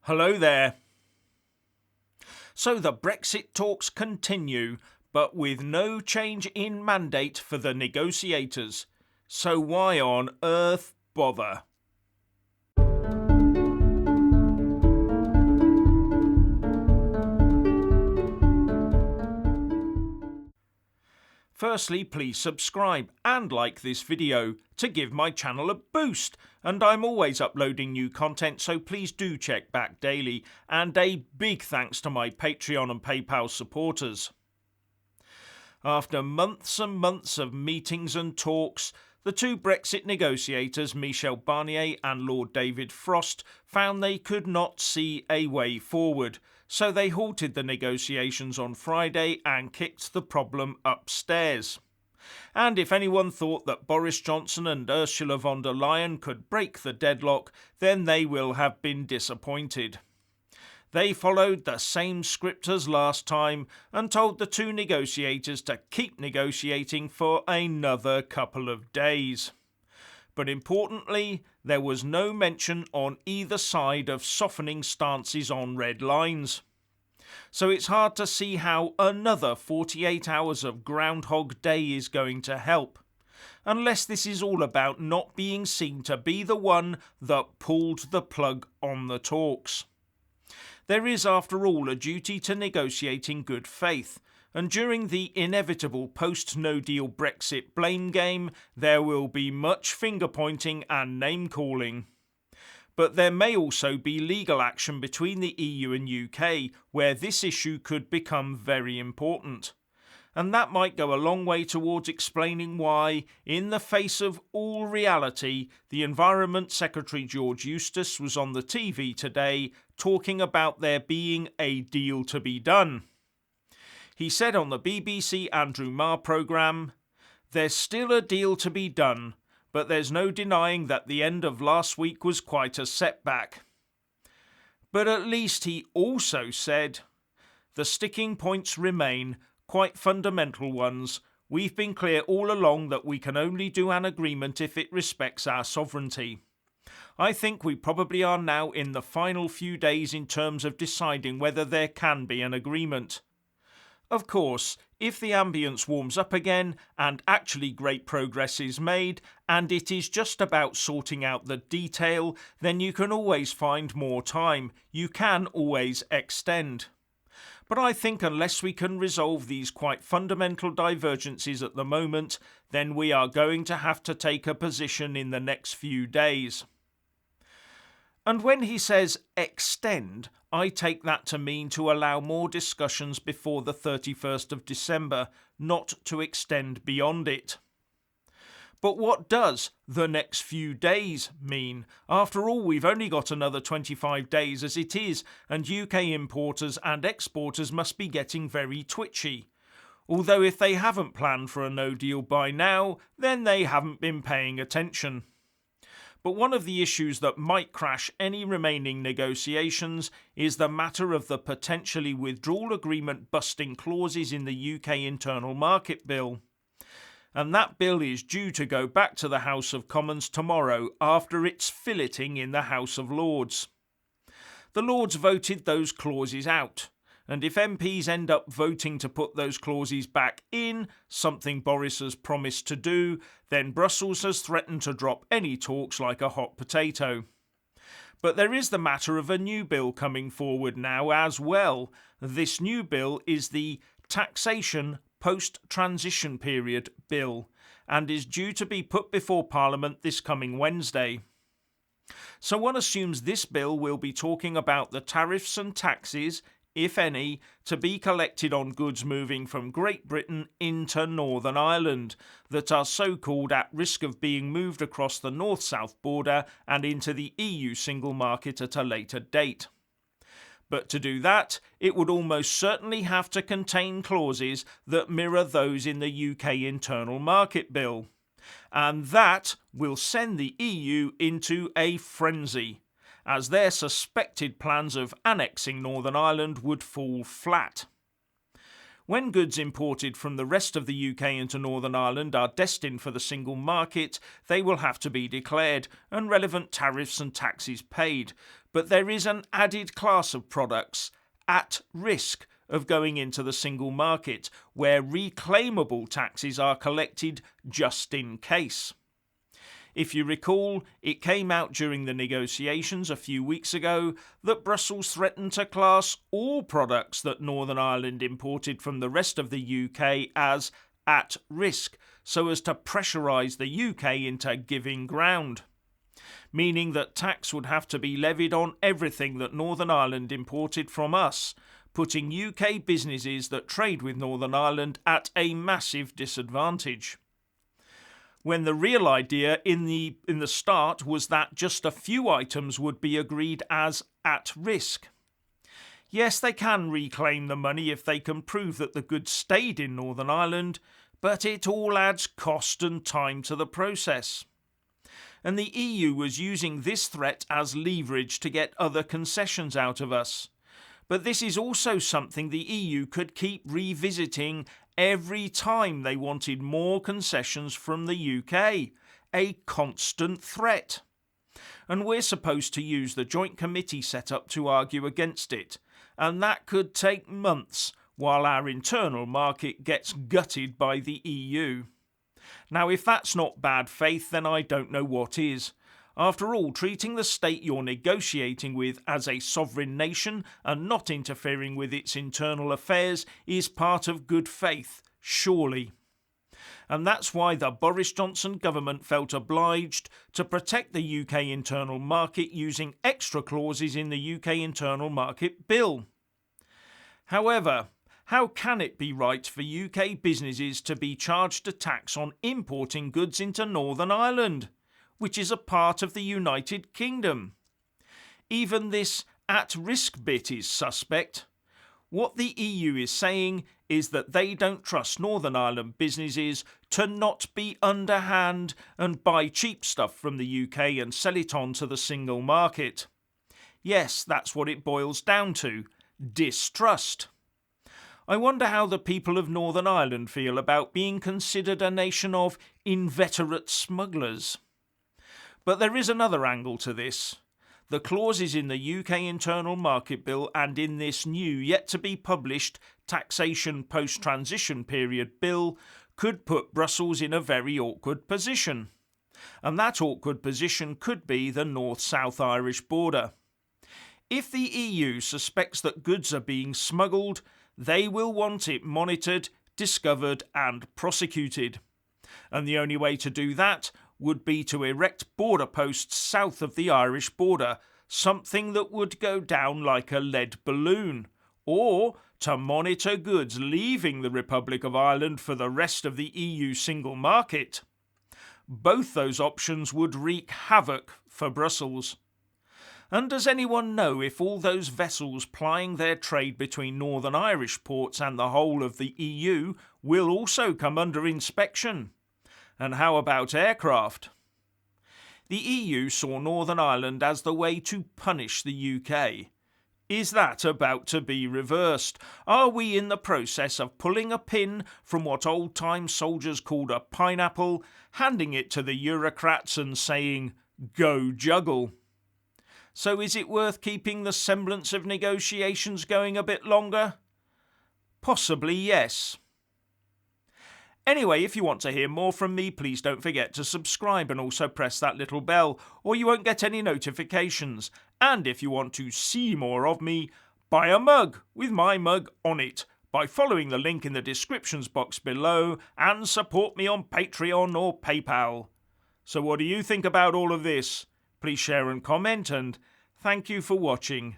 Hello there. So the Brexit talks continue, but with no change in mandate for the negotiators. So why on earth bother? Firstly, please subscribe and like this video to give my channel a boost, and I'm always uploading new content, so please do check back daily, and a big thanks to my Patreon and PayPal supporters. After months and months of meetings and talks, the two Brexit negotiators, Michel Barnier and Lord David Frost, found they could not see a way forward, so they halted the negotiations on Friday and kicked the problem upstairs. And if anyone thought that Boris Johnson and Ursula von der Leyen could break the deadlock, then they will have been disappointed. They followed the same script as last time and told the two negotiators to keep negotiating for another couple of days. But importantly, there was no mention on either side of softening stances on red lines. So it's hard to see how another 48 hours of Groundhog Day is going to help, unless this is all about not being seen to be the one that pulled the plug on the talks. There is, after all, a duty to negotiate in good faith, and during the inevitable post-no-deal Brexit blame game, there will be much finger-pointing and name-calling. But there may also be legal action between the EU and UK, where this issue could become very important. And that might go a long way towards explaining why, in the face of all reality, the Environment Secretary George Eustace was on the TV today talking about there being a deal to be done. He said on the BBC Andrew Marr programme, "There's still a deal to be done, but there's no denying that the end of last week was quite a setback." But at least he also said, "The sticking points remain, quite fundamental ones. We've been clear all along that we can only do an agreement if it respects our sovereignty. I think we probably are now in the final few days in terms of deciding whether there can be an agreement. Of course, if the ambience warms up again and actually great progress is made and it is just about sorting out the detail, then you can always find more time. You can always extend. But I think unless we can resolve these quite fundamental divergences at the moment, then we are going to have to take a position in the next few days." And when he says extend, I take that to mean to allow more discussions before the 31st of December, not to extend beyond it. But what does the next few days mean? After all, we've only got another 25 days as it is, and UK importers and exporters must be getting very twitchy. Although if they haven't planned for a no deal by now, then they haven't been paying attention. But one of the issues that might crash any remaining negotiations is the matter of the potentially withdrawal agreement busting clauses in the UK Internal Market Bill. And that bill is due to go back to the House of Commons tomorrow after its filleting in the House of Lords. The Lords voted those clauses out, and if MPs end up voting to put those clauses back in, something Boris has promised to do, then Brussels has threatened to drop any talks like a hot potato. But there is the matter of a new bill coming forward now as well. This new bill is the Taxation Post-Transition Period Bill, and is due to be put before Parliament this coming Wednesday. So one assumes this bill will be talking about the tariffs and taxes, if any, to be collected on goods moving from Great Britain into Northern Ireland that are so-called at risk of being moved across the north-south border and into the EU single market at a later date. But to do that, it would almost certainly have to contain clauses that mirror those in the UK Internal Market Bill. And that will send the EU into a frenzy, as their suspected plans of annexing Northern Ireland would fall flat. When goods imported from the rest of the UK into Northern Ireland are destined for the single market, they will have to be declared and relevant tariffs and taxes paid. But there is an added class of products at risk of going into the single market, where reclaimable taxes are collected just in case. If you recall, it came out during the negotiations a few weeks ago that Brussels threatened to class all products that Northern Ireland imported from the rest of the UK as at risk, so as to pressurise the UK into giving ground, meaning that tax would have to be levied on everything that Northern Ireland imported from us, putting UK businesses that trade with Northern Ireland at a massive disadvantage. When the real idea in the start was that just a few items would be agreed as at risk. Yes, they can reclaim the money if they can prove that the goods stayed in Northern Ireland, but it all adds cost and time to the process. And the EU was using this threat as leverage to get other concessions out of us. But this is also something the EU could keep revisiting every time they wanted more concessions from the UK, a constant threat. And we're supposed to use the joint committee set up to argue against it, and that could take months while our internal market gets gutted by the EU. Now, if that's not bad faith, then I don't know what is. After all, treating the state you're negotiating with as a sovereign nation and not interfering with its internal affairs is part of good faith, surely. And that's why the Boris Johnson government felt obliged to protect the UK internal market using extra clauses in the UK Internal Market Bill. However, how can it be right for UK businesses to be charged a tax on importing goods into Northern Ireland, which is a part of the United Kingdom? Even this at-risk bit is suspect. What the EU is saying is that they don't trust Northern Ireland businesses to not be underhand and buy cheap stuff from the UK and sell it on to the single market. Yes, that's what it boils down to: distrust. I wonder how the people of Northern Ireland feel about being considered a nation of inveterate smugglers. But there is another angle to this. The clauses in the UK Internal Market Bill and in this new, yet to be published, Taxation Post-Transition Period Bill could put Brussels in a very awkward position. And that awkward position could be the North-South Irish border. If the EU suspects that goods are being smuggled, they will want it monitored, discovered and prosecuted. And the only way to do that would be to erect border posts south of the Irish border, something that would go down like a lead balloon, or to monitor goods leaving the Republic of Ireland for the rest of the EU single market. Both those options would wreak havoc for Brussels. And does anyone know if all those vessels plying their trade between Northern Irish ports and the whole of the EU will also come under inspection? And how about aircraft? The EU saw Northern Ireland as the way to punish the UK. Is that about to be reversed? Are we in the process of pulling a pin from what old-time soldiers called a pineapple, handing it to the Eurocrats and saying, "Go juggle"? So is it worth keeping the semblance of negotiations going a bit longer? Possibly yes. Anyway, if you want to hear more from me, please don't forget to subscribe and also press that little bell, or you won't get any notifications. And if you want to see more of me, buy a mug with my mug on it by following the link in the descriptions box below and support me on Patreon or PayPal. So what do you think about all of this? Please share and comment, and thank you for watching.